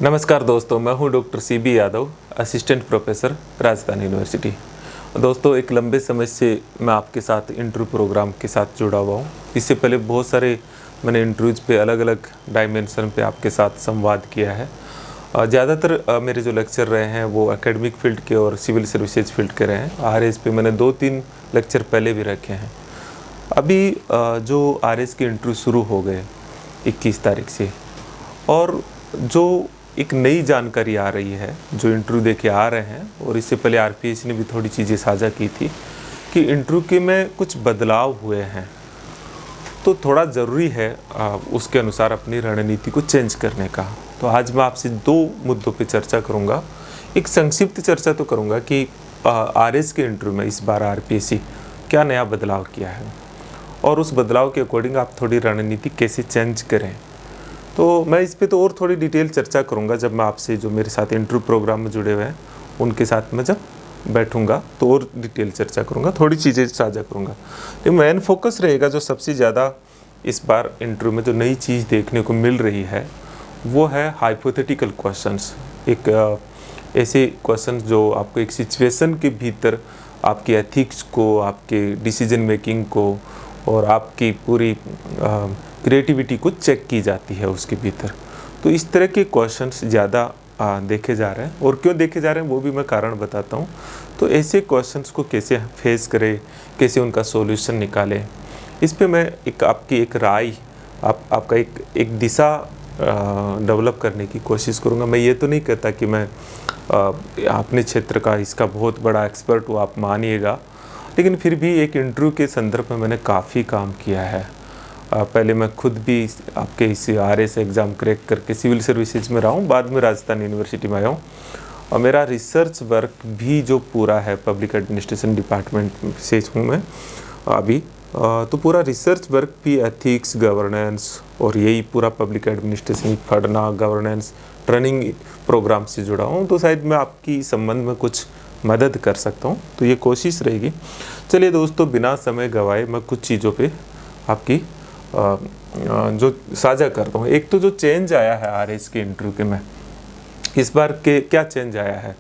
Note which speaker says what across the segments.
Speaker 1: नमस्कार दोस्तों, मैं हूं doctor CB Yadav, assistant professor Rajasthan university. दोस्तों, एक लंबे समय से मैं आपके साथ इंटरव्यू प्रोग्राम के साथ जुड़ा हुआ हूं। इससे पहले बहुत सारे मैंने इंटरव्यूज़ पे अलग अलग डायमेंशन पे आपके साथ संवाद किया है। ज़्यादातर मेरे जो लेक्चर रहे हैं वो एकेडमिक फील्ड के और सिविल सर्विसेज फील्ड के रहे हैं। RS पे मैंने 2-3 लेक्चर पहले भी रखे हैं। अभी जो RS के इंटरव्यू शुरू हो गए 21 तारीख से, और जो एक नई जानकारी आ रही है, जो इंटरव्यू देके आ रहे हैं, और इससे पहले RPSC ने भी थोड़ी चीज़ें साझा की थी कि इंटरव्यू के में कुछ बदलाव हुए हैं, तो थोड़ा ज़रूरी है उसके अनुसार अपनी रणनीति को चेंज करने का। तो आज मैं आपसे 2 मुद्दों पे चर्चा करूंगा। एक संक्षिप्त चर्चा तो करूंगा कि RS के इंटरव्यू में इस बार RPSC क्या नया बदलाव किया है, और उस बदलाव के अकॉर्डिंग आप थोड़ी रणनीति कैसे चेंज करें। तो मैं इस पे तो और थोड़ी डिटेल चर्चा करूंगा जब मैं आपसे, जो मेरे साथ इंटरव्यू प्रोग्राम में जुड़े हुए हैं, उनके साथ मैं जब बैठूंगा तो और डिटेल चर्चा करूंगा, थोड़ी चीज़ें साझा करूंगा। लेकिन मेन फोकस रहेगा, जो सबसे ज़्यादा इस बार इंटरव्यू में जो नई चीज़ देखने को मिल रही है वो है हाइपोथेटिकल क्वेश्चंस। एक ऐसे क्वेश्चंस जो आपको एक सिचुएशन के भीतर आपकी एथिक्स को, आपके डिसीजन मेकिंग को और आपकी पूरी क्रिएटिविटी को चेक की जाती है उसके भीतर। तो इस तरह के क्वेश्चंस ज़्यादा देखे जा रहे हैं, और क्यों देखे जा रहे हैं वो भी मैं कारण बताता हूँ। तो ऐसे क्वेश्चंस को कैसे फेस करें, कैसे उनका सॉल्यूशन निकालें, इस पे मैं आपकी एक राय, आपका एक दिशा डेवलप करने की कोशिश करूँगा। मैं ये तो नहीं कहता कि मैं अपने क्षेत्र का इसका बहुत बड़ा एक्सपर्ट हूँ, आप मानिएगा, लेकिन फिर भी एक इंटरव्यू के संदर्भ में मैंने काफ़ी काम किया है। पहले मैं खुद भी आपके इस RS एग्ज़ाम क्रैक करके सिविल सर्विसेज में रहा हूँ, बाद में राजस्थान यूनिवर्सिटी में आया हूँ, और मेरा रिसर्च वर्क भी जो पूरा है पब्लिक एडमिनिस्ट्रेशन डिपार्टमेंट से हूँ मैं अभी। तो पूरा रिसर्च वर्क भी एथिक्स, गवर्नेंस और यही पूरा पब्लिक एडमिनिस्ट्रेशन पढ़ना, गवर्नेंस ट्रेनिंग प्रोग्राम से जुड़ा हूँ। तो शायद मैं आपकी संबंध में कुछ मदद कर सकता हूँ, तो ये कोशिश रहेगी। चलिए दोस्तों, बिना समय गवाए मैं कुछ चीज़ों पे आपकी जो साझा करता हूँ। एक तो जो चेंज आया है RS के इंटरव्यू के में इस बार के, क्या चेंज आया है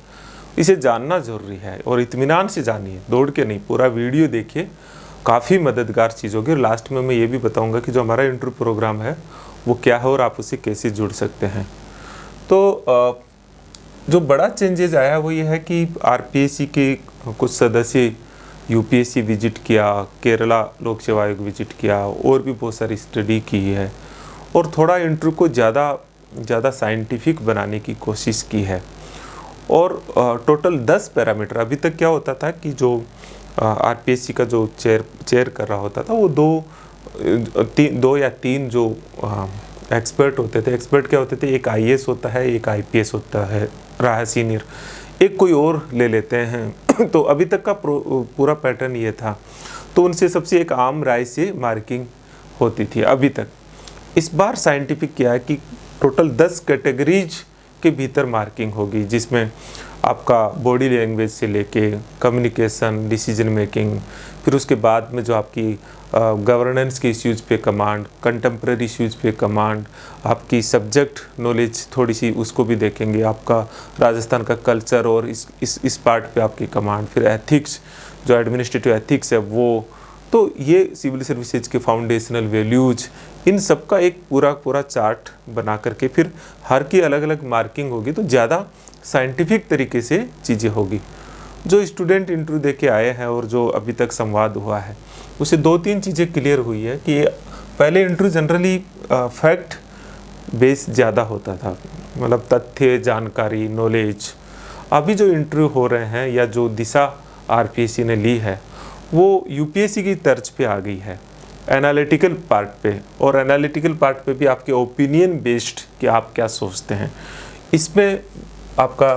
Speaker 1: इसे जानना ज़रूरी है, और इत्मीनान से जानिए, दौड़ के नहीं। पूरा वीडियो देखिए, काफ़ी मददगार चीज़ होगी। और लास्ट में मैं ये भी बताऊँगा कि जो हमारा इंटरव्यू प्रोग्राम है वो क्या है और आप उससे कैसे जुड़ सकते हैं। तो जो बड़ा चेंजेज आया है वो ये है कि RPSC के कुछ सदस्य UPSC विजिट किया, केरला लोक सेवा आयोग विजिट किया, और भी बहुत सारी स्टडी की है, और थोड़ा इंटरव्यू को ज़्यादा साइंटिफिक बनाने की कोशिश की है। और टोटल 10 पैरामीटर। अभी तक क्या होता था कि जो RPSC का जो चेयर कर रहा होता था वो दो या तीन जो एक्सपर्ट होते थे। एक्सपर्ट क्या होते थे, एक IAS होता है, एक IPS होता है, रहा है सीनियर, एक कोई और ले लेते हैं। तो अभी तक का पूरा पैटर्न ये था। तो उनसे सबसे एक आम राय से मार्किंग होती थी अभी तक। इस बार साइंटिफिक क्या है कि टोटल 10 कैटेगरीज के भीतर मार्किंग होगी, जिसमें आपका बॉडी लैंग्वेज से लेके कम्युनिकेशन, डिसीजन मेकिंग, फिर उसके बाद में जो आपकी गवर्नेंस के इश्यूज़ पे कमांड, कंटेम्प्रेरी इश्यूज़ पे कमांड, आपकी सब्जेक्ट नॉलेज थोड़ी सी उसको भी देखेंगे, आपका राजस्थान का कल्चर और इस पार्ट पे आपकी कमांड, फिर एथिक्स, जो एडमिनिस्ट्रेटिव एथिक्स है वो। तो ये सिविल सर्विसेज के फाउंडेशनल वैल्यूज, इन सब का एक पूरा चार्ट बना करके फिर हर की अलग अलग मार्किंग होगी। तो ज़्यादा साइंटिफिक तरीके से चीज़ें होगी। जो स्टूडेंट इंटरव्यू देके आए हैं और जो अभी तक संवाद हुआ है, उसे 2-3 चीज़ें क्लियर हुई है कि पहले इंटरव्यू जनरली फैक्ट बेस ज़्यादा होता था, मतलब तथ्य, जानकारी, नॉलेज। अभी जो इंटरव्यू हो रहे हैं या जो दिशा RPSC ने ली है वो UPSC की तर्ज पे आ गई है, एनालिटिकल पार्ट पे। और एनालिटिकल पार्ट पे भी आपके ओपिनियन बेस्ड कि आप क्या सोचते हैं, इसमें आपका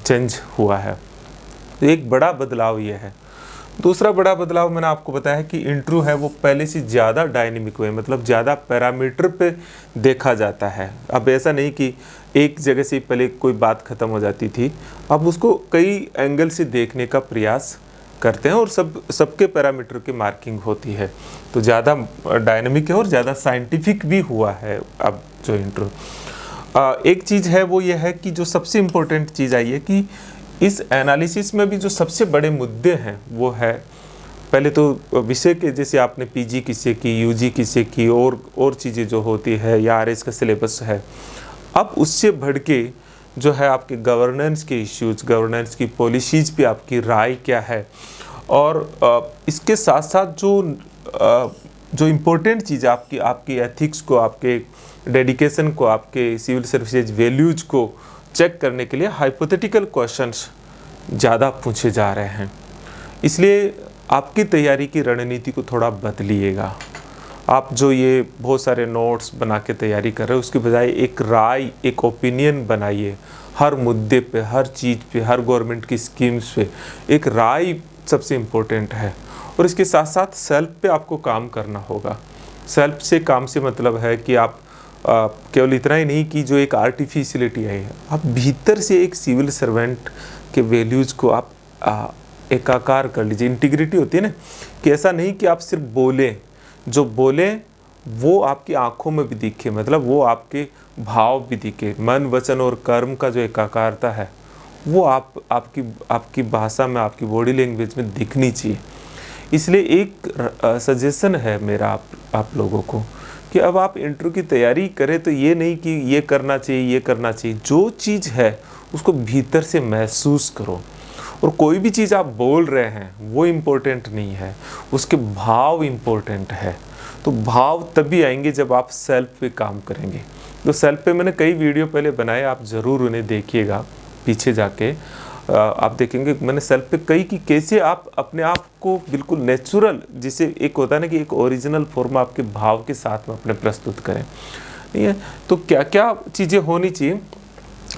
Speaker 1: चेंज हुआ है। तो एक बड़ा बदलाव ये है। दूसरा बड़ा बदलाव मैंने आपको बताया है कि इंटरव्यू है वो पहले से ज़्यादा डायनेमिक हुए, मतलब ज़्यादा पैरामीटर पे देखा जाता है। अब ऐसा नहीं कि एक जगह से पहले कोई बात ख़त्म हो जाती थी, अब उसको कई एंगल से देखने का प्रयास करते हैं, और सबके पैरामीटर की मार्किंग होती है। तो ज़्यादा डायनेमिक है और ज़्यादा साइंटिफिक भी हुआ है अब जो इंटरव्यू। एक चीज़ है वो ये है कि जो सबसे इम्पोर्टेंट चीज़ आई है कि इस एनालिसिस में भी जो सबसे बड़े मुद्दे हैं वो है, पहले तो विषय के, जैसे आपने पीजी किससे की, यूजी किससे की, और चीज़ें जो होती है या आरएस का सिलेबस है। अब उससे बढ़ के जो है आपके गवर्नेंस के इश्यूज, गवर्नेंस की पॉलिसीज़ पे आपकी राय क्या है, और इसके साथ साथ जो इम्पोर्टेंट चीज़ आपकी एथिक्स को, आपके डेडिकेशन को, आपके सिविल सर्विसेज वैल्यूज को चेक करने के लिए हाइपोथेटिकल क्वेश्चंस ज़्यादा पूछे जा रहे हैं। इसलिए आपकी तैयारी की रणनीति को थोड़ा बदलिएगा। आप जो ये बहुत सारे नोट्स बना के तैयारी कर रहे हो, उसके बजाय एक राय, एक ओपिनियन बनाइए हर मुद्दे पे, हर चीज़ पे, हर गवर्नमेंट की स्कीम्स पे। एक राय सबसे इम्पोर्टेंट है। और इसके साथ साथ सेल्फ पे आपको काम करना होगा। सेल्फ से काम से मतलब है कि आप केवल इतना ही नहीं कि जो एक आर्टिफिशियलिटी है, आप भीतर से एक सिविल सर्वेंट के वैल्यूज़ को आप एकाकार कर लीजिए। इंटीग्रिटी होती है ना, कि ऐसा नहीं कि आप सिर्फ बोलें, जो बोलें वो आपकी आंखों में भी दिखे, मतलब वो आपके भाव भी दिखे। मन, वचन और कर्म का जो एकाकारता है वो आपकी भाषा में, आपकी बॉडी लैंग्वेज में दिखनी चाहिए। इसलिए एक सजेशन है मेरा आप लोगों को कि अब आप इंटरव्यू की तैयारी करें तो ये नहीं कि ये करना चाहिए, ये करना चाहिए। जो चीज़ है उसको भीतर से महसूस करो। और कोई भी चीज़ आप बोल रहे हैं वो इम्पोर्टेंट नहीं है, उसके भाव इम्पोर्टेंट है। तो भाव तभी आएंगे जब आप सेल्फ पे काम करेंगे। तो सेल्फ पे मैंने कई वीडियो पहले बनाए, आप ज़रूर उन्हें देखिएगा। पीछे जाके आप देखेंगे मैंने सेल्फ पे कई कि कैसे आप अपने आप को बिल्कुल नेचुरल, जिसे एक होता है ना कि एक ओरिजिनल फॉर्म आपके भाव के साथ में अपने प्रस्तुत करें, नहीं है। तो क्या क्या चीज़ें होनी चाहिए,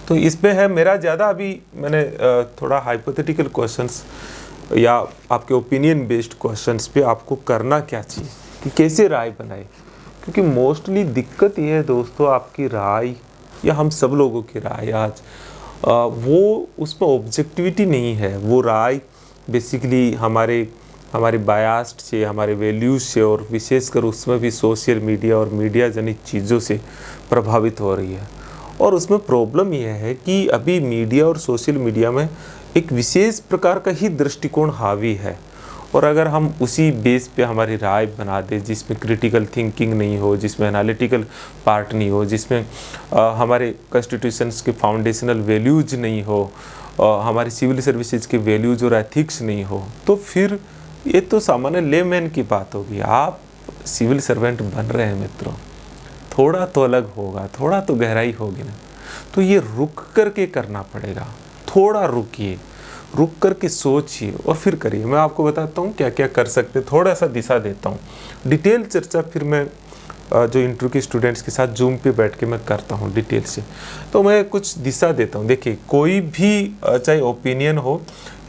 Speaker 1: तो इसमें है मेरा ज़्यादा, अभी मैंने थोड़ा हाइपोथेटिकल क्वेश्चंस या आपके ओपिनियन बेस्ड क्वेश्चंस पे आपको करना क्या चाहिए कि कैसे राय बनाए। क्योंकि मोस्टली दिक्कत ये है दोस्तों, आपकी राय या हम सब लोगों की राय आज वो उसमें ऑब्जेक्टिविटी नहीं है। वो राय बेसिकली हमारे बायास्ड से, हमारे वैल्यूज से, और विशेषकर उसमें भी सोशल मीडिया और मीडिया जनित चीज़ों से प्रभावित हो रही है। और उसमें प्रॉब्लम यह है कि अभी मीडिया और सोशल मीडिया में एक विशेष प्रकार का ही दृष्टिकोण हावी है। और अगर हम उसी बेस पे हमारी राय बना दें, जिसमें क्रिटिकल थिंकिंग नहीं हो, जिसमें एनालिटिकल पार्ट नहीं हो, जिसमें हमारे कॉन्स्टिट्यूशंस के फाउंडेशनल वैल्यूज नहीं हो, हमारी सिविल सर्विसेज के वैल्यूज और एथिक्स नहीं हो, तो फिर ये तो सामान्य लेमैन की बात होगी। आप सिविल सर्वेंट बन रहे हैं मित्रों, थोड़ा तो अलग होगा, थोड़ा तो गहराई होगी ना। तो ये रुक करके करना पड़ेगा। थोड़ा रुकिए, रुक करके सोचिए और फिर करिए। मैं आपको बताता हूँ क्या क्या कर सकते, थोड़ा सा दिशा देता हूँ। डिटेल चर्चा फिर मैं जो इंटरव्यू के स्टूडेंट्स के साथ जूम पे बैठ के मैं करता हूँ डिटेल से। तो मैं कुछ दिशा देता हूँ। देखिए, कोई भी चाहे ओपिनियन हो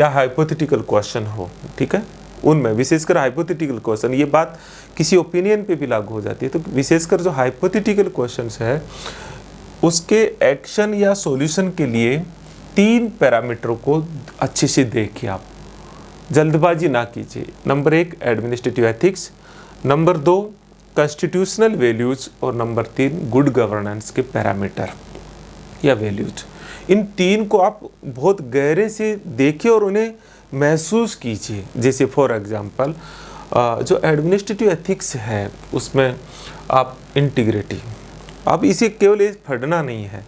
Speaker 1: या हाइपोथेटिकल क्वेश्चन हो, ठीक है, उनमें विशेषकर हाइपोथेटिकल क्वेश्चन, ये बात किसी ओपिनियन पे भी लागू हो जाती है। तो विशेषकर जो हाइपोथेटिकल क्वेश्चंस है उसके एक्शन या सॉल्यूशन के लिए 3 पैरामीटरों को अच्छे से देखिए। आप जल्दबाजी ना कीजिए। Number 1 administrative ethics, number 2 constitutional values, और नंबर 3 गुड गवर्नेंस के पैरामीटर या वैल्यूज। इन 3 को आप बहुत गहरे से देखिए और उन्हें महसूस कीजिए। जैसे फॉर एग्जांपल जो एडमिनिस्ट्रेटिव एथिक्स है उसमें आप इंटीग्रिटी, आप इसे केवल एक पढ़ना नहीं है,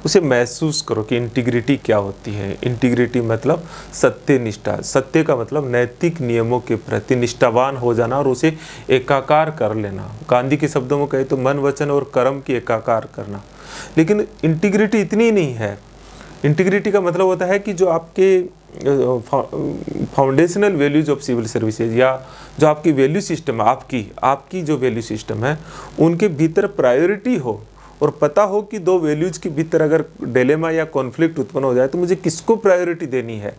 Speaker 1: उसे महसूस करो कि इंटीग्रिटी क्या होती है। इंटीग्रिटी मतलब सत्यनिष्ठा, सत्य का मतलब नैतिक नियमों के प्रति निष्ठावान हो जाना और उसे एकाकार कर लेना। गांधी के शब्दों में कहे तो मन, वचन और कर्म की एकाकार करना। लेकिन इंटीग्रिटी इतनी नहीं है। इंटीग्रिटी का मतलब होता है कि जो आपके foundational values of civil services या जो आपकी वैल्यू सिस्टम है, आपकी जो वैल्यू सिस्टम है, उनके भीतर प्रायोरिटी हो और पता हो कि 2 वैल्यूज के भीतर अगर डिलेमा या कॉन्फ्लिक्ट उत्पन्न हो जाए तो मुझे किसको प्रायोरिटी देनी है।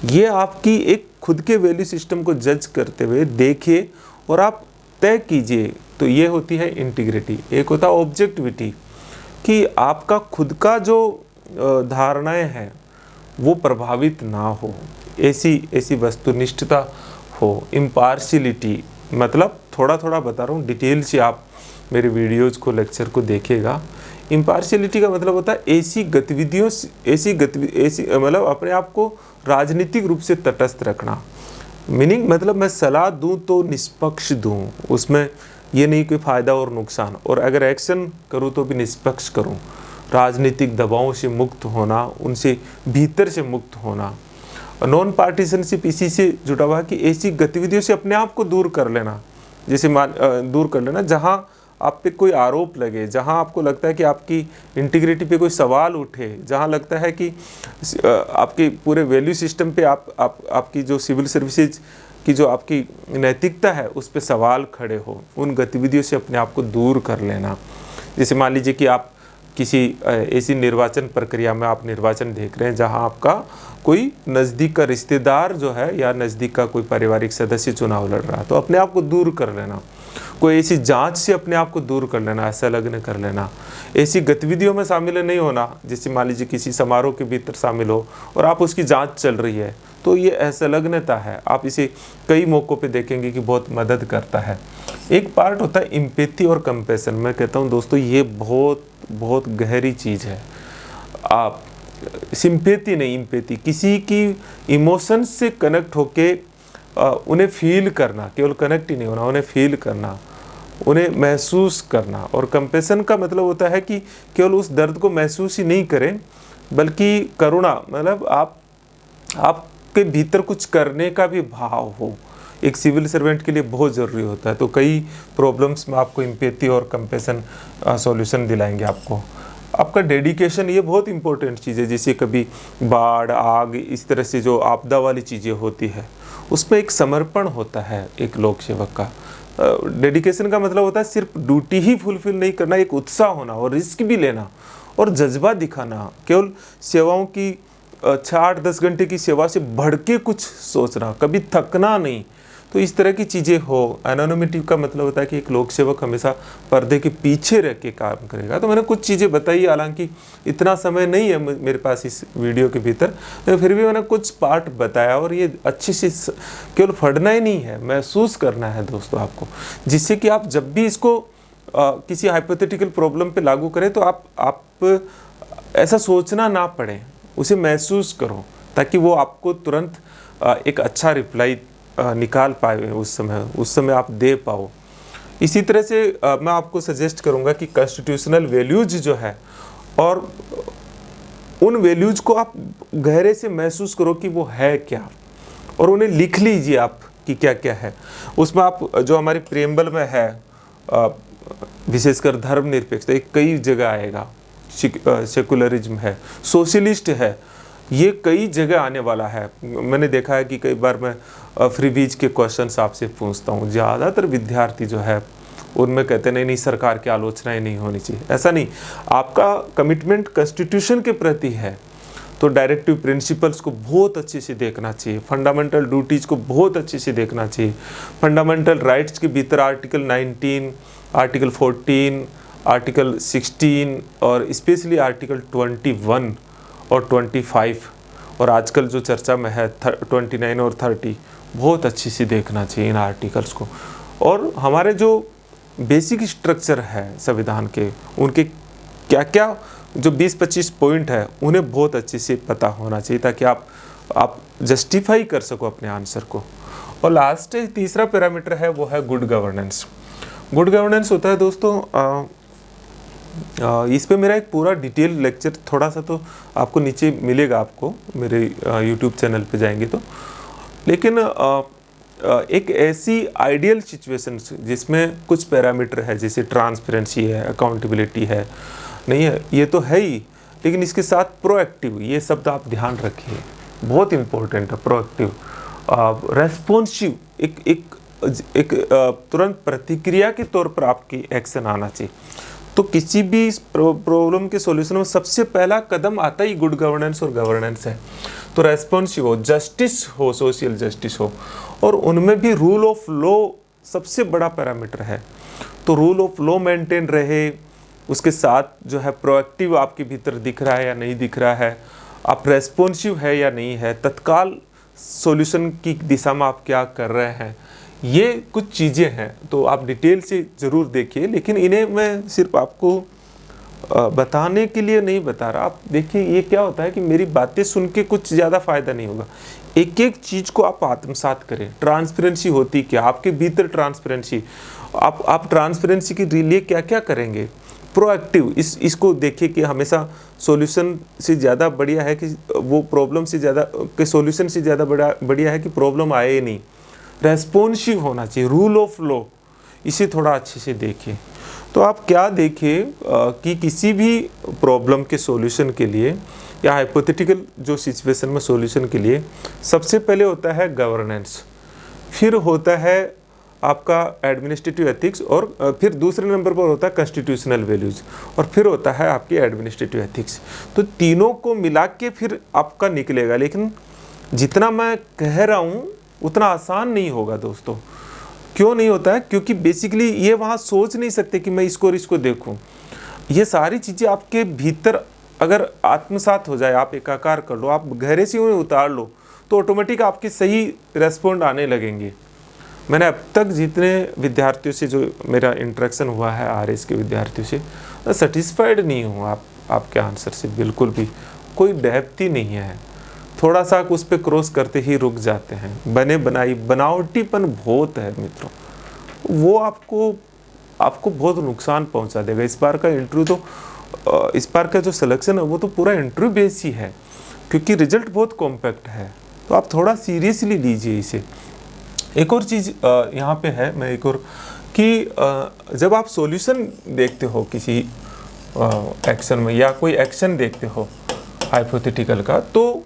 Speaker 1: ये आपकी एक खुद के वैल्यू सिस्टम को जज करते हुए देखिए और आप तय कीजिए। तो ये होती है इंटीग्रिटी। एक होता है ऑब्जेक्टिविटी, कि आपका खुद का जो धारणाएं हैं वो प्रभावित ना हो, ऐसी वस्तुनिष्ठता हो। इम्पार्शियलिटी मतलब थोड़ा थोड़ा बता रहा हूँ, डिटेल से आप मेरे वीडियोज़ को, लेक्चर को देखिएगा। इम्पार्शियलिटी का मतलब होता है ऐसी गतिविधियों ऐसी मतलब अपने आप को राजनीतिक रूप से तटस्थ रखना। मीनिंग मतलब मैं सलाह दूं तो निष्पक्ष दूं, उसमें ये नहीं कि फ़ायदा और नुकसान, और अगर एक्शन करूं तो भी निष्पक्ष करूं। राजनीतिक दबावों से मुक्त होना, उनसे भीतर से मुक्त होना। नॉन पार्टीशनशिप इसी से जुड़ा हुआ है कि ऐसी गतिविधियों से अपने आप को दूर कर लेना, जैसे दूर कर लेना जहां आप पे कोई आरोप लगे, जहां आपको लगता है कि आपकी इंटीग्रिटी पे कोई सवाल उठे, जहां लगता है कि आपके पूरे वैल्यू सिस्टम पे आपकी जो सिविल सर्विसेज की जो आपकी नैतिकता है उस पे सवाल खड़े हो, उन गतिविधियों से अपने आप को दूर कर लेना। जैसे मान लीजिए कि आप किसी ऐसी निर्वाचन प्रक्रिया में आप निर्वाचन देख रहे हैं जहां आपका कोई नज़दीक का रिश्तेदार जो है या नज़दीक का कोई पारिवारिक सदस्य चुनाव लड़ रहा है, तो अपने आप को दूर कर लेना। कोई ऐसी जांच से अपने आप को दूर कर लेना, संलग्न कर लेना। ऐसी गतिविधियों में शामिल नहीं होना, जैसे मान लीजिए किसी समारोह के भीतर शामिल हो और आप उसकी जांच चल रही है, तो ये असंलग्नता है। आप इसे कई मौक़ों पे देखेंगे कि बहुत मदद करता है। एक पार्ट होता है एम्पैथी और कंपैशन। मैं कहता हूँ दोस्तों ये बहुत बहुत गहरी चीज़ है। आप सिंपैथी नहीं, एम्पैथी, किसी की इमोशंस से कनेक्ट होके उन्हें फील करना, केवल कनेक्ट ही नहीं होना, उन्हें फील करना, उन्हें महसूस करना। और कंपैशन का मतलब होता है कि केवल उस दर्द को महसूस ही नहीं करें, बल्कि करुणा, मतलब आपके भीतर कुछ करने का भी भाव हो। एक सिविल सर्वेंट के लिए बहुत ज़रूरी होता है। तो कई प्रॉब्लम्स में आपको एम्पैथी और कंपैशन सॉल्यूशन दिलाएंगे आपको। आपका डेडिकेशन, ये बहुत इंपॉर्टेंट चीज़ है। जैसे कभी बाढ़, आग, इस तरह से जो आपदा वाली चीज़ें होती है, उसमें एक समर्पण होता है एक लोक सेवक का। डेडिकेशन का मतलब होता है सिर्फ ड्यूटी ही फुलफिल नहीं करना, एक उत्साह होना और रिस्क भी लेना और जज्बा दिखाना। केवल सेवाओं की 6-8-10 घंटे की सेवा से बढ़ के कुछ सोचना, कभी थकना नहीं। तो इस तरह की चीज़ें हो। एनोनिमिटी का मतलब होता है कि एक लोक सेवक हमेशा पर्दे के पीछे रह के काम करेगा। तो मैंने कुछ चीज़ें बताई, हालांकि इतना समय नहीं है मेरे पास इस वीडियो के भीतर, तो फिर भी मैंने कुछ पार्ट बताया। और ये अच्छे से केवल पढ़ना ही नहीं है, महसूस करना है दोस्तों आपको, जिससे कि आप जब भी इसको किसी हाइपोथेटिकल प्रॉब्लम पे लागू करें तो आप ऐसा सोचना ना पड़े, उसे महसूस करो, ताकि वो आपको तुरंत एक अच्छा रिप्लाई निकाल पाए, उस समय आप दे पाओ। इसी तरह से मैं आपको सजेस्ट करूंगा कि कॉन्स्टिट्यूशनल वैल्यूज जो है, और उन वैल्यूज को आप गहरे से महसूस करो कि वो है क्या, और उन्हें लिख लीजिए आप कि क्या क्या है। उसमें आप जो हमारे प्रेम्बल में है, विशेषकर धर्मनिरपेक्षता, एक कई जगह आएगा, सेकुलरिज्म है, सोशलिस्ट है, ये कई जगह आने वाला है। मैंने देखा है कि कई बार मैं फ्रीबीज के क्वेश्चंस आपसे पूछता हूँ, ज़्यादातर विद्यार्थी जो है उनमें कहते नहीं सरकार की आलोचनाएं नहीं होनी चाहिए। ऐसा नहीं, आपका कमिटमेंट कॉन्स्टिट्यूशन के प्रति है तो डायरेक्टिव प्रिंसिपल्स को बहुत अच्छे से देखना चाहिए, फंडामेंटल ड्यूटीज़ को बहुत अच्छे से देखना चाहिए। फंडामेंटल राइट्स के भीतर आर्टिकल 19, आर्टिकल 14, आर्टिकल 16 और स्पेशली आर्टिकल 21 और 25, और आजकल जो चर्चा में है 29 और 30, बहुत अच्छी से देखना चाहिए इन आर्टिकल्स को। और हमारे जो बेसिक स्ट्रक्चर है संविधान के, उनके क्या क्या जो 20-25 पॉइंट है, उन्हें बहुत अच्छे से पता होना चाहिए, ताकि आप जस्टिफाई कर सको अपने आंसर को। और लास्ट तीसरा पैरामीटर है, वो है गुड गवर्नेंस। गुड गवर्नेंस होता है दोस्तों, इस पे मेरा एक पूरा डिटेल लेक्चर थोड़ा सा तो आपको नीचे मिलेगा, आपको मेरे यूट्यूब चैनल पे जाएंगे तो। लेकिन एक ऐसी आइडियल सिचुएशन जिसमें कुछ पैरामीटर है, जैसे ट्रांसपेरेंसी है, अकाउंटेबिलिटी है, नहीं है, ये तो है ही, लेकिन इसके साथ प्रोएक्टिव, ये शब्द आप ध्यान रखिए, बहुत इम्पोर्टेंट है। प्रोएक्टिव, रेस्पॉन्सिव, एक तुरंत प्रतिक्रिया के तौर पर आपकी एक्शन आना चाहिए। तो किसी भी प्रॉब्लम के सॉल्यूशन में सबसे पहला कदम आता ही गुड गवर्नेंस और गवर्नेंस है। तो रेस्पॉन्सिव हो, जस्टिस हो, सोशल जस्टिस हो, और उनमें भी रूल ऑफ लॉ सबसे बड़ा पैरामीटर है। तो रूल ऑफ लॉ मेंटेन रहे, उसके साथ जो है प्रोएक्टिव आपके भीतर दिख रहा है या नहीं दिख रहा है, आप रेस्पॉन्सिव है या नहीं है, तत्काल सॉल्यूशन की दिशा में आप क्या कर रहे हैं, ये कुछ चीज़ें हैं। तो आप डिटेल से ज़रूर देखिए, लेकिन इन्हें मैं सिर्फ आपको बताने के लिए नहीं बता रहा। आप देखिए ये क्या होता है कि मेरी बातें सुन के कुछ ज़्यादा फ़ायदा नहीं होगा। एक एक चीज़ को आप आत्मसात करें। ट्रांसपेरेंसी होती क्या, आपके भीतर ट्रांसपेरेंसी, आप ट्रांसपेरेंसी के लिए क्या क्या करेंगे। प्रोएक्टिव, इसको देखिए कि हमेशा सॉल्यूशन से ज़्यादा बढ़िया है कि वो प्रॉब्लम से ज़्यादा के सॉल्यूशन से ज़्यादा बढ़िया है कि प्रॉब्लम आए ही नहीं। रेस्पॉन्सिव होना चाहिए, रूल ऑफ लॉ, इसे थोड़ा अच्छे से देखिए। तो आप क्या देखिए कि किसी भी प्रॉब्लम के सॉल्यूशन के लिए या हाइपोथेटिकल जो सिचुएशन में सॉल्यूशन के लिए सबसे पहले होता है गवर्नेंस, फिर होता है आपका एडमिनिस्ट्रेटिव एथिक्स, और फिर दूसरे नंबर पर होता है कॉन्स्टिट्यूशनल वैल्यूज़, और फिर होता है आपकी एडमिनिस्ट्रेटिव एथिक्स। तो तीनों को मिला के फिर आपका निकलेगा। लेकिन जितना मैं कह रहा हूँ उतना आसान नहीं होगा दोस्तों। क्यों नहीं होता है? क्योंकि बेसिकली ये वहाँ सोच नहीं सकते कि मैं इसको और इसको देखूँ। ये सारी चीज़ें आपके भीतर अगर आत्मसात हो जाए, आप एकाकार कर लो, आप गहरे से उन्हें उतार लो, तो ऑटोमेटिक आपके सही रेस्पॉन्ड आने लगेंगे। मैंने अब तक जितने विद्यार्थियों से जो मेरा इंटरेक्शन हुआ है आरएस के विद्यार्थियों से, सेटिस्फाइड नहीं हूँ आपके आंसर से, बिल्कुल भी कोई डेप्थ ही नहीं है। थोड़ा सा उस पर क्रॉस करते ही रुक जाते हैं। बने बनाई बनावटीपन बहुत है मित्रों, वो आपको बहुत नुकसान पहुंचा देगा। इस बार का इंटरव्यू तो इस बार का जो सिलेक्शन है वो तो पूरा इंटरव्यू बेस ही है, क्योंकि रिजल्ट बहुत कॉम्पैक्ट है। तो आप थोड़ा सीरियसली लीजिए इसे। एक और चीज़ यहाँ पे है, मैं एक और कि जब आप सॉल्यूशन देखते हो किसी एक्शन में या कोई एक्शन देखते हो हाइपोथेटिकल का, तो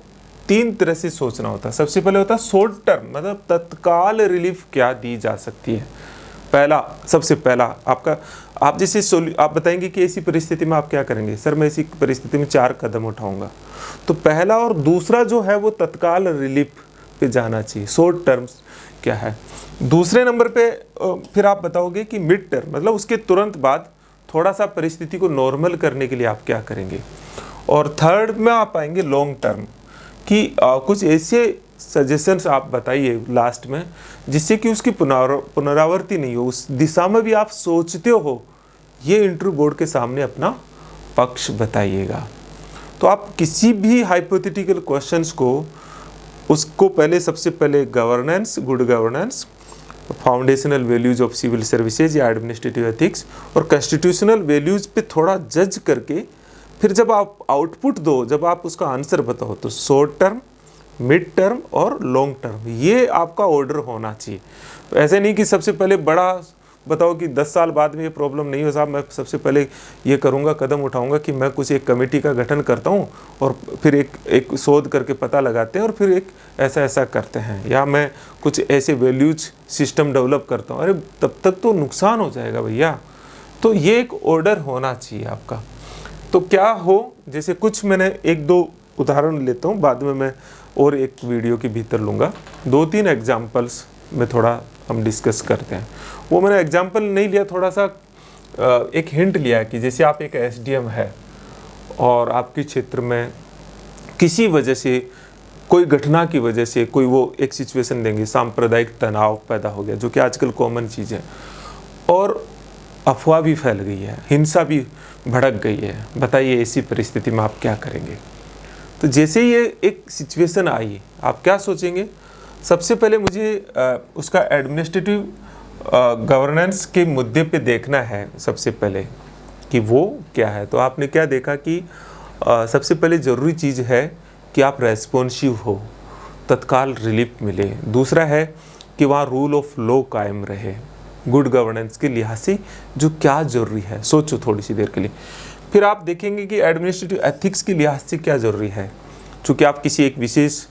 Speaker 1: तीन तरह से सोचना होता है। सबसे पहले होता है शॉर्ट टर्म, मतलब तत्काल रिलीफ क्या दी जा सकती है। सबसे पहला आप जैसे आप बताएंगे कि ऐसी परिस्थिति में आप क्या करेंगे। सर मैं ऐसी परिस्थिति में 4 कदम उठाऊंगा। तो पहला और दूसरा जो है वो तत्काल रिलीफ पे जाना चाहिए। शॉर्ट टर्म्स क्या है। दूसरे नंबर पे फिर आप बताओगे कि मिड टर्म, मतलब उसके तुरंत बाद थोड़ा सा परिस्थिति को नॉर्मल करने के लिए आप क्या करेंगे। और थर्ड में आप आएंगे लॉन्ग टर्म कि कुछ ऐसे सजेशंस आप बताइए लास्ट में जिससे कि उसकी पुनरावृत्ति नहीं हो, उस दिशा में भी आप सोचते हो। ये इंटरव्यू बोर्ड के सामने अपना पक्ष बताइएगा। तो आप किसी भी हाइपोथेटिकल क्वेश्चंस को उसको पहले सबसे पहले governance, good governance, foundational values of civil services या एडमिनिस्ट्रेटिव एथिक्स और कॉन्स्टिट्यूशनल वैल्यूज पे थोड़ा जज करके फिर जब आप आउटपुट दो, जब आप उसका आंसर बताओ, तो शॉर्ट टर्म, मिड टर्म और लॉन्ग टर्म, ये आपका ऑर्डर होना चाहिए। तो ऐसे नहीं कि सबसे पहले बड़ा बताओ कि 10 साल बाद में ये प्रॉब्लम नहीं हो साहब, मैं सबसे पहले ये करूँगा, कदम उठाऊँगा कि मैं कुछ एक कमेटी का गठन करता हूँ और फिर एक शोध करके पता लगाते हैं और फिर एक ऐसा करते हैं, या मैं कुछ ऐसे वैल्यूज सिस्टम डेवलप करता हूँ। अरे तब तक तो नुकसान हो जाएगा भैया। तो ये एक ऑर्डर होना चाहिए आपका। तो क्या हो, जैसे कुछ मैंने 1-2 उदाहरण लेता हूँ, बाद में मैं और एक वीडियो के भीतर लूँगा। 2-3 एग्जाम्पल्स में थोड़ा हम डिस्कस करते हैं। वो मैंने एग्जाम्पल नहीं लिया, थोड़ा सा एक हिंट लिया कि जैसे आप एक एसडीएम है और आपके क्षेत्र में किसी वजह से, कोई घटना की वजह से कोई वो एक सिचुएशन देंगे, सांप्रदायिक तनाव पैदा हो गया, जो कि आजकल कॉमन चीज़ है, और अफवाह भी फैल गई है, हिंसा भी भड़क गई है। बताइए ऐसी परिस्थिति में आप क्या करेंगे। तो जैसे ये एक सिचुएशन आई, आप क्या सोचेंगे। सबसे पहले मुझे उसका एडमिनिस्ट्रेटिव गवर्नेंस के मुद्दे पे देखना है सबसे पहले कि वो क्या है। तो आपने क्या देखा कि सबसे पहले ज़रूरी चीज़ है कि आप रेस्पॉन्सिव हो, तत्काल रिलीफ मिले। दूसरा है कि वहाँ रूल ऑफ लॉ कायम रहे, गुड गवर्नेंस के लिहाज से जो क्या ज़रूरी है, सोचो थोड़ी सी देर के लिए। फिर आप देखेंगे कि एडमिनिस्ट्रेटिव एथिक्स के लिहाज से क्या ज़रूरी है। चूँकि आप किसी एक विशेष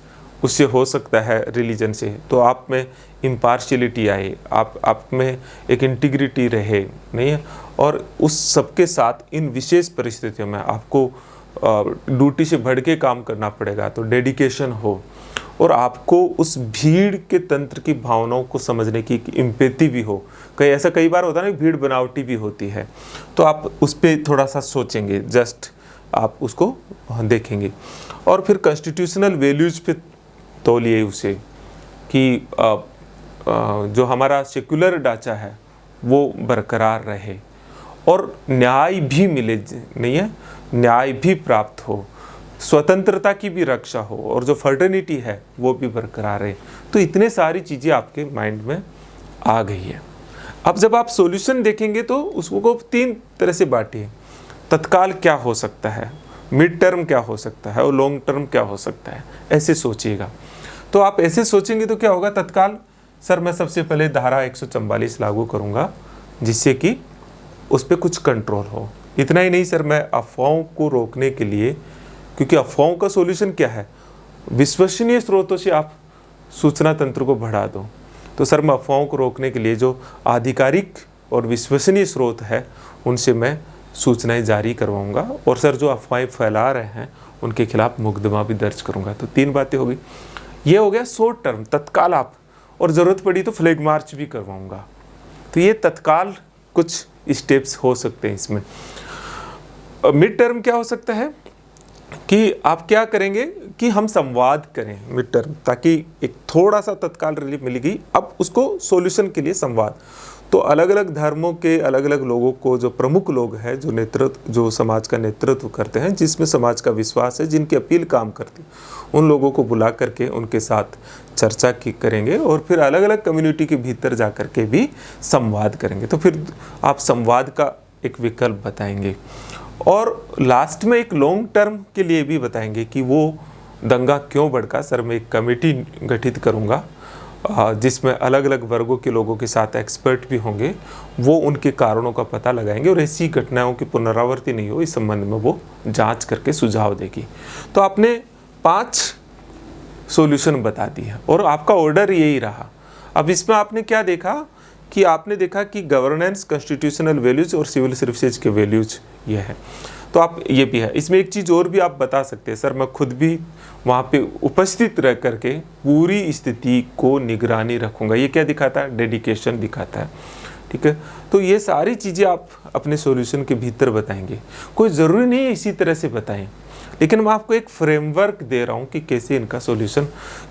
Speaker 1: उससे हो सकता है रिलीजन से, तो आप में इम्पार्शियलिटी आए, आप में एक इंटीग्रिटी रहे नहीं है, और उस सबके साथ इन विशेष परिस्थितियों में आपको ड्यूटी से बढ़ के काम करना पड़ेगा। तो डेडिकेशन हो, और आपको उस भीड़ के तंत्र की भावनाओं को समझने की एम्पैथी भी हो। कई बार होता है ना, भीड़ बनावटी भी होती है, तो आप उस पर थोड़ा सा सोचेंगे, जस्ट आप उसको देखेंगे। और फिर कॉन्स्टिट्यूशनल वैल्यूज़ पे तौलिए उसे कि जो हमारा सेक्युलर ढांचा है वो बरकरार रहे, और न्याय भी मिले, नहीं है, न्याय भी प्राप्त हो, स्वतंत्रता की भी रक्षा हो और जो फर्टर्निटी है वो भी बरकरार रहे। तो इतने सारी चीज़ें आपके माइंड में आ गई है। अब जब आप सॉल्यूशन देखेंगे तो उसको 3 तरह से बांटिए। तत्काल क्या हो सकता है, मिड टर्म क्या हो सकता है और लॉन्ग टर्म क्या हो सकता है, ऐसे सोचिएगा। तो आप ऐसे सोचेंगे तो क्या होगा, तत्काल सर मैं सबसे पहले धारा 144 लागू करूँगा जिससे कि उस पर कुछ कंट्रोल हो। इतना ही नहीं सर, मैं अफवाहों को रोकने के लिए, क्योंकि अफवाहों का सॉल्यूशन क्या है, विश्वसनीय स्रोतों से आप सूचना तंत्र को बढ़ा दो। तो सर मैं अफवाहों को रोकने के लिए जो आधिकारिक और विश्वसनीय स्रोत है उनसे मैं सूचनाएं जारी करवाऊंगा, और सर जो अफवाहें फैला रहे हैं उनके खिलाफ मुकदमा भी दर्ज करूंगा। तो 3 बातें हो गई। ये हो गया शॉर्ट टर्म, तत्काल आप, और ज़रूरत पड़ी तो फ्लैग मार्च भी करवाऊंगा। तो ये तत्काल कुछ स्टेप्स हो सकते हैं इसमें। मिड टर्म क्या हो सकता है कि आप क्या करेंगे कि हम संवाद करें मिड टर्म, ताकि एक थोड़ा सा तत्काल रिलीफ मिलेगी, अब उसको सॉल्यूशन के लिए संवाद। तो अलग अलग धर्मों के अलग अलग लोगों को, जो प्रमुख लोग हैं, जो नेतृत्व, जो समाज का नेतृत्व करते हैं, जिसमें समाज का विश्वास है, जिनकी अपील काम करती है, उन लोगों को बुला करके उनके साथ चर्चा की करेंगे और फिर अलग अलग कम्युनिटी के भीतर जा कर के भी संवाद करेंगे। तो फिर आप संवाद का एक विकल्प बताएंगे और लास्ट में एक लॉन्ग टर्म के लिए भी बताएंगे कि वो दंगा क्यों भड़का। सर मैं एक कमेटी गठित करूँगा जिसमें अलग अलग वर्गों के लोगों के साथ एक्सपर्ट भी होंगे, वो उनके कारणों का पता लगाएंगे और ऐसी घटनाओं की पुनरावृत्ति नहीं हो इस संबंध में वो जांच करके सुझाव देगी। तो आपने 5 सॉल्यूशन बता दिया और आपका ऑर्डर यही रहा। अब इसमें आपने क्या देखा कि आपने देखा कि गवर्नेंस, कॉन्स्टिट्यूशनल वैल्यूज और सिविल सर्विसेज के वैल्यूज ये है। तो आप ये भी है, इसमें एक चीज़ और भी आप बता सकते हैं, सर मैं खुद भी वहाँ पे उपस्थित रह करके पूरी स्थिति को निगरानी रखूँगा। ये क्या दिखाता है, डेडिकेशन दिखाता है। ठीक है, तो ये सारी चीज़ें आप अपने सॉल्यूशन के भीतर बताएंगे। कोई ज़रूरी नहीं है इसी तरह से बताएं, लेकिन मैं आपको एक फ्रेमवर्क दे रहा हूँ कि कैसे इनका सॉल्यूशन,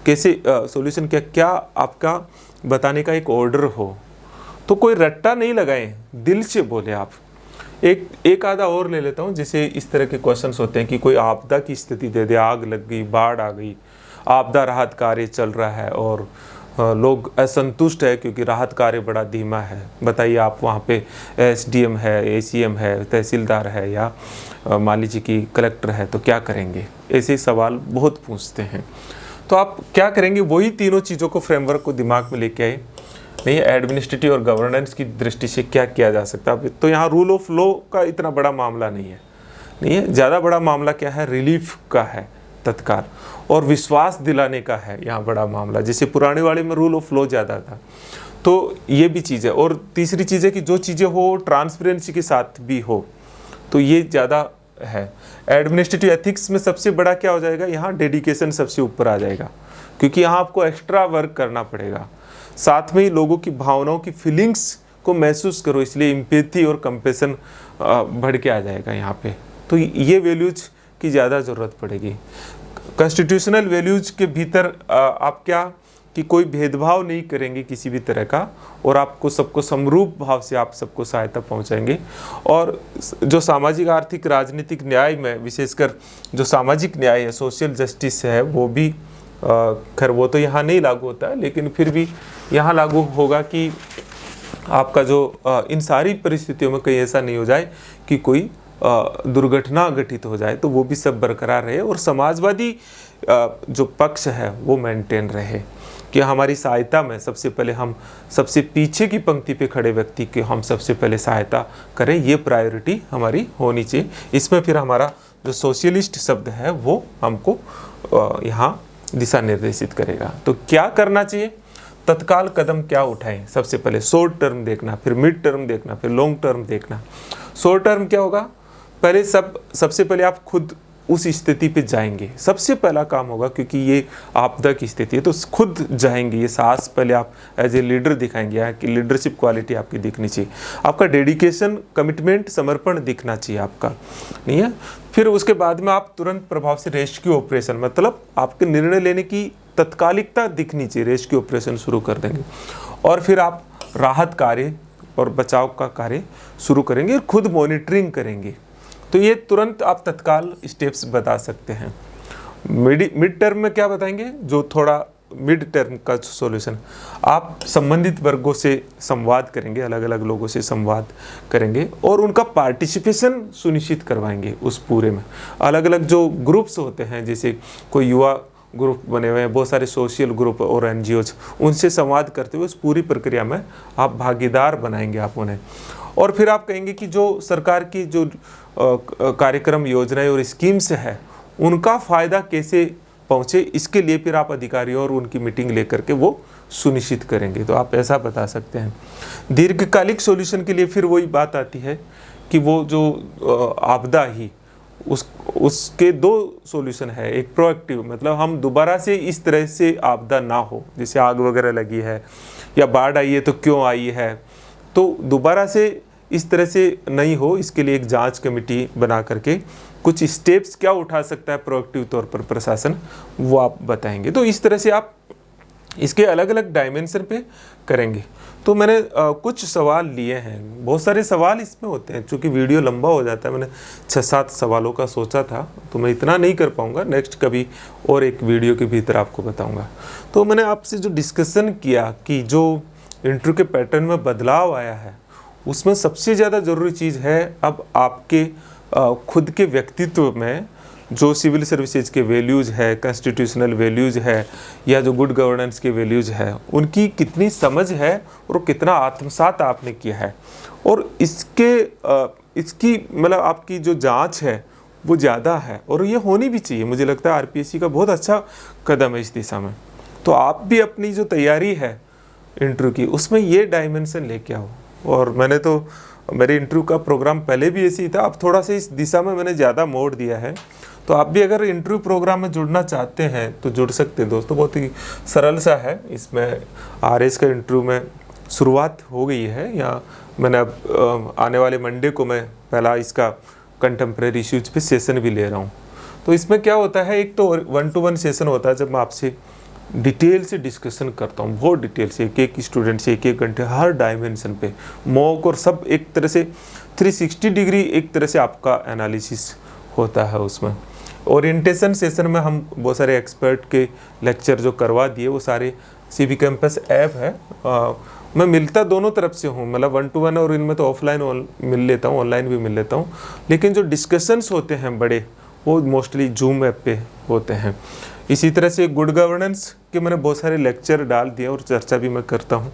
Speaker 1: कैसे सॉल्यूशन क्या आपका बताने का एक ऑर्डर हो। तो कोई रट्टा नहीं लगाएं, दिल से बोले आप। एक आधा और ले लेता हूँ, जैसे इस तरह के क्वेश्चंस होते हैं कि कोई आपदा की स्थिति दे दे, आग लग गई, बाढ़ आ गई, आपदा राहत कार्य चल रहा है और लोग असंतुष्ट है क्योंकि राहत कार्य बड़ा धीमा है। बताइए आप वहाँ पे एसडीएम है, एसीएम है, तहसीलदार है या मान लीजिए कि कलेक्टर है, तो क्या करेंगे? ऐसे सवाल बहुत पूछते हैं। तो आप क्या करेंगे, वही तीनों चीज़ों को, फ्रेमवर्क को दिमाग में लेके आए। नहीं, एडमिनिस्ट्रेटिव और गवर्नेंस की दृष्टि से क्या किया जा सकता है। तो यहाँ रूल ऑफ लॉ का इतना बड़ा मामला नहीं है, ज़्यादा बड़ा मामला क्या है, रिलीफ का है तत्काल, और विश्वास दिलाने का है यहाँ बड़ा मामला। जैसे पुराने वाले में रूल ऑफ लॉ ज़्यादा था, तो ये भी चीज़ है। और तीसरी चीज़ है कि जो चीज़ें हो ट्रांसपेरेंसी के साथ भी हो, तो ये ज़्यादा है। एडमिनिस्ट्रेटिव एथिक्स में सबसे बड़ा क्या हो जाएगा, यहाँ डेडिकेशन सबसे ऊपर आ जाएगा, क्योंकि यहाँ आपको एक्स्ट्रा वर्क करना पड़ेगा। साथ में ही लोगों की भावनाओं की फीलिंग्स को महसूस करो, इसलिए एम्पैथी और कंपैशन बढ़ के आ जाएगा यहाँ पे। तो ये वैल्यूज की ज़्यादा ज़रूरत पड़ेगी। कॉन्स्टिट्यूशनल वैल्यूज के भीतर आप क्या कि कोई भेदभाव नहीं करेंगे किसी भी तरह का, और आपको सबको समरूप भाव से आप सबको सहायता पहुंचाएंगे। और जो सामाजिक, आर्थिक, राजनीतिक न्याय में विशेषकर जो सामाजिक न्याय है, सोशल जस्टिस है, वो भी खैर वो तो यहाँ नहीं लागू होता है, लेकिन फिर भी यहाँ लागू होगा कि आपका जो इन सारी परिस्थितियों में कहीं ऐसा नहीं हो जाए कि कोई दुर्घटना घटित हो जाए, तो वो भी सब बरकरार रहे और समाजवादी जो पक्ष है वो मेंटेन रहे कि हमारी सहायता में सबसे पहले हम सबसे पीछे की पंक्ति पे खड़े व्यक्ति की हम सबसे पहले सहायता करें, ये प्रायोरिटी हमारी होनी चाहिए। इसमें फिर हमारा जो सोशलिस्ट शब्द है वो हमको यहाँ दिशा निर्देशित करेगा। तो क्या करना चाहिए, तत्काल कदम क्या उठाएं, सबसे पहले शॉर्ट टर्म देखना, फिर मिड टर्म देखना, फिर लॉन्ग टर्म देखना। शॉर्ट टर्म क्या होगा, पहले सबसे पहले आप खुद उस स्थिति पे जाएंगे, सबसे पहला काम होगा, क्योंकि ये आपदा की स्थिति है तो खुद जाएंगे। ये साहस पहले आप एज ए लीडर दिखाएंगे कि लीडरशिप क्वालिटी आपकी दिखनी चाहिए, आपका डेडिकेशन, कमिटमेंट, समर्पण दिखना चाहिए आपका, नहीं है। फिर उसके बाद में आप तुरंत प्रभाव से रेस्क्यू ऑपरेशन, मतलब आपके निर्णय लेने की तत्कालिकता दिखनी चाहिए, रेस्क्यू ऑपरेशन शुरू कर देंगे। और फिर आप राहत कार्य और बचाव का कार्य शुरू करेंगे और खुद मॉनिटरिंग करेंगे। तो ये तुरंत आप तत्काल स्टेप्स बता सकते हैं। मिड टर्म में क्या बताएंगे, जो थोड़ा मिड टर्म का सॉल्यूशन, आप संबंधित वर्गों से संवाद करेंगे, अलग अलग लोगों से संवाद करेंगे और उनका पार्टिसिपेशन सुनिश्चित करवाएंगे उस पूरे में। अलग अलग जो ग्रुप्स होते हैं, जैसे कोई युवा ग्रुप बने हुए हैं, बहुत सारे सोशल ग्रुप और एनजीओज, उनसे संवाद करते हुए उस पूरी प्रक्रिया में आप भागीदार बनाएंगे आप उन्हें। और फिर आप कहेंगे कि जो सरकार की जो कार्यक्रम, योजनाएं और स्कीम्स है, उनका फ़ायदा कैसे पहुँचे, इसके लिए फिर आप अधिकारियों और उनकी मीटिंग लेकर के वो सुनिश्चित करेंगे। तो आप ऐसा बता सकते हैं। दीर्घकालिक सॉल्यूशन के लिए फिर वही बात आती है कि वो जो आपदा ही उसके दो सॉल्यूशन है। एक प्रोएक्टिव, मतलब हम दोबारा से इस तरह से आपदा ना हो, जैसे आग वगैरह लगी है या बाढ़ आई है तो क्यों आई है, तो दोबारा से इस तरह से नहीं हो, इसके लिए एक जांच कमेटी बना करके कुछ स्टेप्स क्या उठा सकता है प्रोएक्टिव तौर पर प्रशासन, वो आप बताएंगे। तो इस तरह से आप इसके अलग अलग डायमेंशन पे करेंगे। तो मैंने कुछ सवाल लिए हैं, बहुत सारे सवाल इसमें होते हैं, चूँकि वीडियो लंबा हो जाता है, मैंने 6-7 सवालों का सोचा था, तो मैं इतना नहीं कर पाऊँगा, नेक्स्ट कभी और एक वीडियो के भीतर आपको बताऊँगा। तो मैंने आपसे जो डिस्कशन किया कि जो इंटरव्यू के पैटर्न में बदलाव आया है, उसमें सबसे ज़्यादा ज़रूरी चीज़ है अब आपके खुद के व्यक्तित्व में जो सिविल सर्विसेज के वैल्यूज़ है, कॉन्स्टिट्यूशनल वैल्यूज़ है, या जो गुड गवर्नेंस के वैल्यूज़ है, उनकी कितनी समझ है और कितना आत्मसात आपने किया है। और इसकी मतलब आपकी जो जांच है वो ज़्यादा है, और ये होनी भी चाहिए। मुझे लगता है आरपीएससी का बहुत अच्छा कदम है इस दिशा में। तो आप भी अपनी जो तैयारी है इंटरव्यू की, उसमें ये डायमेंशन लेके आओ। और मैंने तो मेरे इंटरव्यू का प्रोग्राम पहले भी ऐसे ही था, अब थोड़ा सा इस दिशा में मैंने ज़्यादा मोड़ दिया है। तो आप भी अगर इंटरव्यू प्रोग्राम में जुड़ना चाहते हैं तो जुड़ सकते हैं दोस्तों, बहुत ही सरल सा है। इसमें आरएस का इंटरव्यू में शुरुआत हो गई है, या मैंने अब आने वाले मंडे को मैं पहला इसका कंटेम्प्रेरी इश्यूज पे सेशन भी ले रहा हूँ। तो इसमें क्या होता है, एक तो 1-to-1 सेशन होता है जब मैं आपसे डिटेल से डिस्कशन करता हूँ, बहुत डिटेल से, एक एक स्टूडेंट से 1-1 घंटे हर डायमेंशन पे मॉक और सब, एक तरह से 360 डिग्री एक तरह से आपका एनालिसिस होता है उसमें। ओरिएंटेशन सेशन में हम बहुत सारे एक्सपर्ट के लेक्चर जो करवा दिए, वो सारे सीबी कैंपस ऐप है। मैं मिलता दोनों तरफ से हूँ, मतलब 1-to-1 और इनमें तो ऑफलाइन मिल लेता हूँ, ऑनलाइन भी मिल लेता हूँ, लेकिन जो डिस्कशंस होते हैं बड़े, वो मोस्टली जूम ऐप पे होते हैं। इसी तरह से गुड गवर्नेंस के मैंने बहुत सारे लेक्चर डाल दिए और चर्चा भी मैं करता हूँ।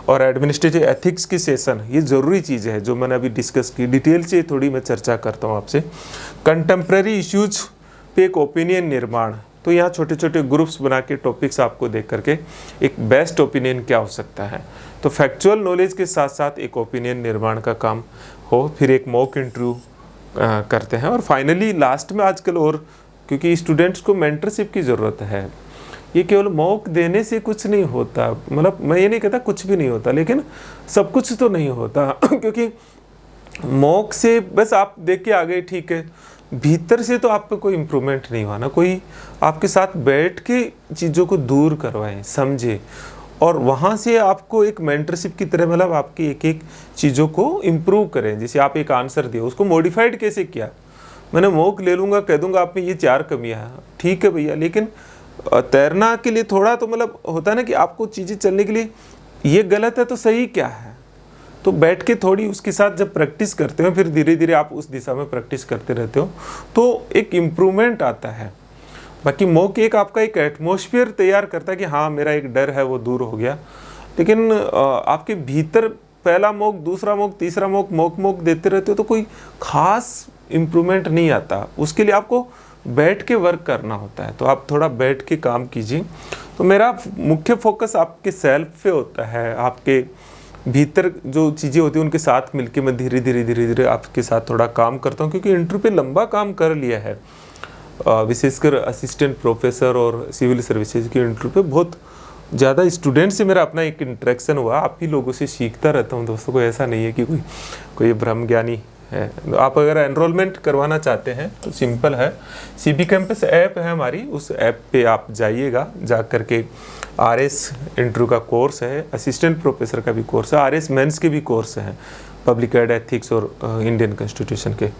Speaker 1: और एडमिनिस्ट्रेटिव एथिक्स की सेशन, ये ज़रूरी चीज़ है जो मैंने अभी डिस्कस की, डिटेल से थोड़ी मैं चर्चा करता हूँ आपसे। कंटेम्प्रेरी इश्यूज पे एक ओपिनियन निर्माण, तो यहाँ छोटे छोटे ग्रुप्स बना के टॉपिक्स आपको देख करके एक बेस्ट ओपिनियन क्या हो सकता है, तो फैक्चुअल नॉलेज के साथ साथ एक ओपिनियन निर्माण का काम हो। फिर एक मॉक इंटरव्यू करते हैं, और फाइनली लास्ट में आजकल, और क्योंकि स्टूडेंट्स को मेंटरशिप की ज़रूरत है, ये केवल मॉक देने से कुछ नहीं होता, मतलब मैं ये नहीं कहता कुछ भी नहीं होता, लेकिन सब कुछ तो नहीं होता क्योंकि मॉक से बस आप देख के आ गए, ठीक है, भीतर से तो आप पे कोई इम्प्रूवमेंट नहीं हुआ ना। कोई आपके साथ बैठ के चीज़ों को दूर करवाएं, समझे, और वहाँ से आपको एक मेंटरशिप की तरह, मतलब आपकी एक एक चीज़ों को इम्प्रूव करें। जैसे आप एक आंसर दिए, उसको मॉडिफाइड कैसे किया, मैंने मॉक ले लूँगा, कह दूँगा आप में ये 4 कमियाँ हैं, ठीक है भैया, लेकिन तैरना के लिए थोड़ा तो मतलब होता है ना कि आपको चीज़ें चलने के लिए ये गलत है तो सही क्या है, तो बैठ के थोड़ी उसके साथ जब प्रैक्टिस करते हो, फिर धीरे धीरे आप उस दिशा में प्रैक्टिस करते रहते हो, तो एक इम्प्रूवमेंट आता है। बाकी मॉक एक आपका एक एटमॉस्फेयर तैयार करता है कि हाँ मेरा एक डर है वो दूर हो गया, लेकिन आपके भीतर पहला मॉक, दूसरा मॉक, तीसरा मॉक, मॉक देते रहते हो तो कोई खास इम्प्रूवमेंट नहीं आता। उसके लिए आपको बैठ के वर्क करना होता है, तो आप थोड़ा बैठ के काम कीजिए। तो मेरा मुख्य फोकस आपके सेल्फ पे होता है, आपके भीतर जो चीज़ें होती हैं उनके साथ मिलके मैं धीरे धीरे आपके साथ थोड़ा काम करता हूँ, क्योंकि इंटरव्यू पे लंबा काम कर लिया है, विशेषकर असिस्टेंट प्रोफेसर और सिविल सर्विसेज के इंटरव्यू पे बहुत ज़्यादा स्टूडेंट से मेरा अपना एक इंटरेक्शन हुआ। आप ही लोगों से सीखता रहता हूँ दोस्तों, को ऐसा नहीं है कि कोई भ्रम ज्ञानी है। आप अगर एनरोलमेंट करवाना चाहते हैं तो सिंपल है, सीबी कैंपस ऐप है हमारी, उस ऐप पे आप जाइएगा, जा करके आरएस इंटरव्यू का कोर्स है, असिस्टेंट प्रोफेसर का भी कोर्स है, आरएस मेंस के भी कोर्स हैं, पब्लिक एड एथिक्स और इंडियन कॉन्स्टिट्यूशन के।